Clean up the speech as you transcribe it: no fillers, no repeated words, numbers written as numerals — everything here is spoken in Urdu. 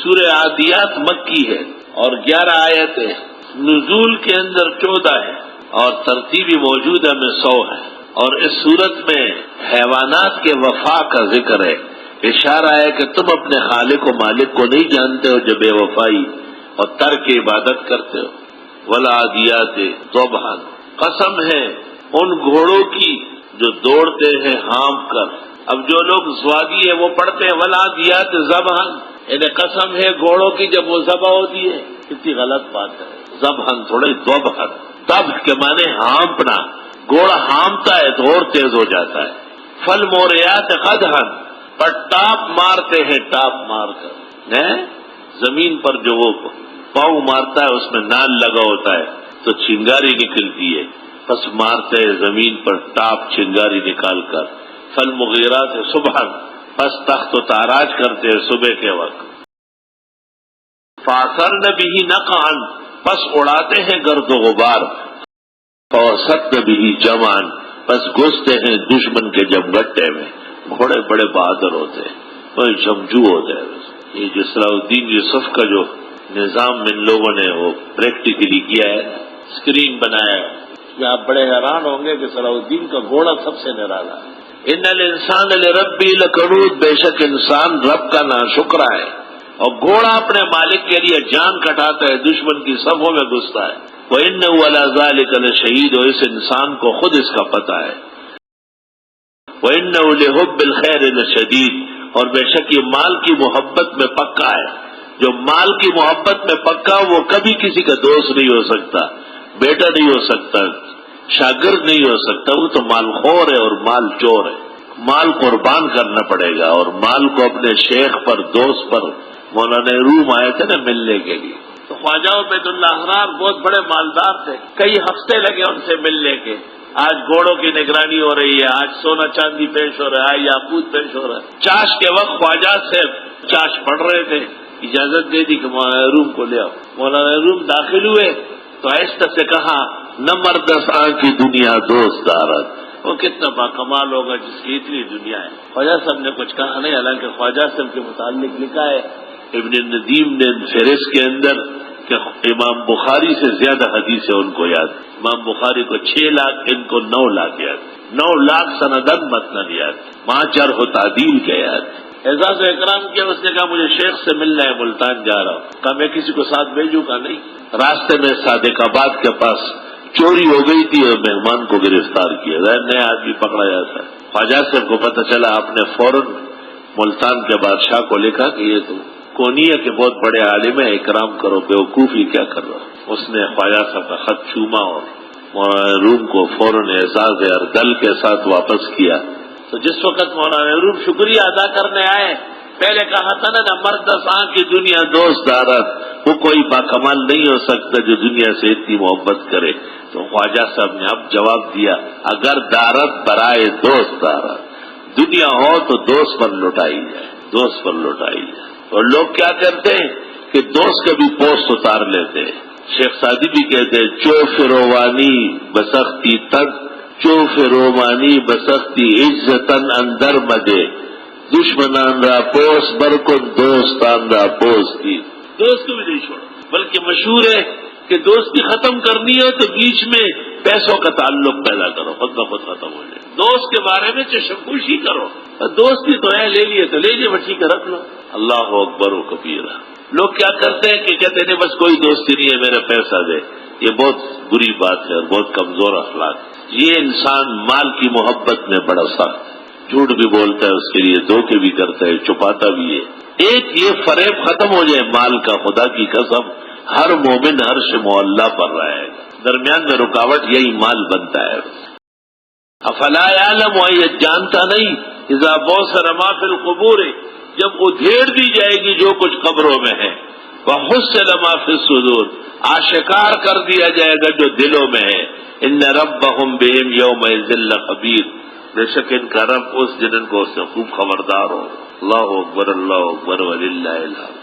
سورہ عادیات مکی ہے اور 11 آیتیں، نزول کے اندر 14 ہے اور ترتیبی موجودہ میں 100 ہے، اور اس صورت میں حیوانات کے وفا کا ذکر ہے۔ اشارہ ہے کہ تم اپنے خالق و مالک کو نہیں جانتے ہو جو بے وفائی اور ترک عبادت کرتے ہو۔ والعادیات ضبحا، قسم ہے ان گھوڑوں کی جو دوڑتے ہیں ہانپ کر۔ اب جو لوگ زوادی ہے وہ پڑھتے ہیں والعادیات ضبحا، یعنی قسم ہے گھوڑوں کی جب وہ ذبح ہوتی ہے، کتنی غلط بات ہے۔ ضبحا تھوڑے ضبحا، ضبح کے معنی ہانپنا، گھوڑا ہانپتا ہے تو اور تیز ہو جاتا ہے۔ فالموریات قدحا، پر ٹاپ مارتے ہیں، ٹاپ مار کر زمین پر جو وہ پاؤں مارتا ہے اس میں نال لگا ہوتا ہے تو چنگاری نکلتی ہے، پس مارتے ہیں زمین پر ٹاپ چنگاری نکال کر۔ فالمغیرات صبحا، پس تخت و تاراج کرتے ہیں صبح کے وقت۔ فاثرن به نقعا، پس اڑاتے ہیں گرد و غبار۔ فوسطن به جمعا، پس گھستے ہیں دشمن کے جمگٹے میں۔ گھوڑے بڑے بہادر ہوتے ہیں، بڑے جمجو ہوتے ہیں۔ یہ جو صلاح الدین یوسف کا جو نظام ان لوگوں نے وہ پریکٹیکلی کیا ہے، اسکرین بنایا ہے، کہ آپ بڑے حیران ہوں گے کہ صلاح الدین کا گھوڑا سب سے نرالا ہے۔ ان الانسان لربی لکنود، بے شک انسان رب کا ناشکرا ہے، اور گھوڑا اپنے مالک کے لیے جان کٹاتا ہے، دشمن کی صفوں میں گھستا ہے۔ وَإِنَّهُ عَلَى ذَلِكَ لَشَهِيدٌ، اور اس انسان کو خود اس کا پتہ ہے۔ وَإِنَّهُ لِحُبِّ الْخَيْرِ لَشَدِيدٌ، اور بے شک یہ مال کی محبت میں پکا ہے۔ جو مال کی محبت میں پکا وہ کبھی کسی کا دوست نہیں ہو سکتا، بیٹا نہیں ہو سکتا، شاگرد نہیں ہو سکتا، وہ تو مال خور ہے اور مال چور ہے۔ مال قربان کرنا پڑے گا، اور مال کو اپنے شیخ پر، دوست پر۔ مولانا روم آئے تھے نا ملنے کے لیے، تو خواجہ عبید اللہ احرار بہت بڑے مالدار تھے، کئی ہفتے لگے ان سے ملنے کے۔ آج گھوڑوں کی نگرانی ہو رہی ہے، آج سونا چاندی پیش ہو رہا ہے، یاقوت پیش ہو رہا ہے۔ چاش کے وقت خواجہ سے چاش پڑھ رہے تھے، اجازت دے دی کہ مولانا روم کو لے آؤ۔ مولانا روم داخل ہوئے تو آہستہ سے کہا، نہ مردساں کی دنیا دوست دارت، وہ کتنا باکمال ہوگا جس کی اتنی دنیا ہے۔ خواجہ صاحب نے کچھ کہا نہیں، حالانکہ خواجہ صاحب کے متعلق لکھا ہے ابن ندیم نے فہرست کے اندر کہ امام بخاری سے زیادہ حدیث ہے ان کو یاد۔ امام بخاری کو 6 لاکھ، ان کو 9 لاکھ یاد، 9 لاکھ سندن متن یاد، 5 جرح و تعدیل کے یاد۔ اعزاز و اکرام کیا، اس نے کہا مجھے شیخ سے ملنا ہے، ملتان جا رہا ہوں۔ کہا میں کسی کو ساتھ بھیجوں؟ کا نہیں۔ راستے میں صادق آباد کے پاس چوری ہو گئی تھی اور مہمان کو گرفتار کیا، نیا آدمی پکڑا جاتا ہے۔ خواجہ صاحب کو پتہ چلا، آپ نے فوراً ملتان کے بادشاہ کو لکھا کہ یہ تو کونیا کے بہت بڑے عالم ہیں، اکرام کرو، بیوقوفی کیا کر رہا۔ اس نے خواجہ صاحب کا خط چوما اور مولانا روم کو فوراً اعزاز اردل کے ساتھ واپس کیا۔ تو جس وقت مولانا روم شکریہ ادا کرنے آئے، پہلے کہا تھا نا مردساں کی دنیا دوست دارت، وہ کوئی باکمال نہیں ہو سکتا جو دنیا سے اتنی محبت کرے۔ تو خواجہ صاحب نے اب جواب دیا، اگر دارت برائے دوست دارت، دنیا ہو تو دوست پر لوٹائی جائے، دوست پر لوٹائی جائے۔ اور لوگ کیا کرتے ہیں کہ دوست کا بھی پوسٹ اتار لیتے ہیں۔ شیخ سعدی بھی کہتے ہیں، چو فروانی بسختی تن، چو فروانی بسختی عزتن اندر مدے، دشمنان را پوس برکن دوستان را پوستی۔ دوست کو بھی نہیں چھوڑو، بلکہ مشہور ہے کہ دوستی ختم کرنی ہے تو بیچ میں پیسوں کا تعلق پیدا کرو، خود بخود ختم ہو جائے۔ دوست کے بارے میں چشم پوشی کرو، دوستی تو ہے، لے لیے تو لے لیے، بچی کا رکھ لو۔ اللہ اکبر و کبیرہ۔ لوگ کیا کرتے ہیں کہ کہتے ہیں بس کوئی دوستی نہیں ہے، میرا پیسہ دے۔ یہ بہت بری بات ہے اور بہت کمزور اخلاق۔ یہ انسان مال کی محبت میں بڑا سخت، جھوٹ بھی بولتا ہے، اس کے لیے دھوکے بھی کرتا ہے، چھپاتا بھی ہے۔ ایک یہ فریب ختم ہو جائے مال کا، خدا کی قسم ہر مومن عرش معلیٰ پر رہے گا۔ درمیان میں رکاوٹ یہی مال بنتا ہے۔ افلا یعلم، یہ جانتا نہیں، اذا بوسر ما فی القبور، جب ادھیڑ دی جائے گی جو کچھ قبروں میں ہے، وحصل ما فی الصدور، آشکار کر دیا جائے گا جو دلوں میں ہے۔ ان ربہم بہم یومئذ لخبیر، بے شک ان کا رب اس دن ان کو اس سے خوب خبردار ہو۔ اللہ اکبر وللہ الحمد۔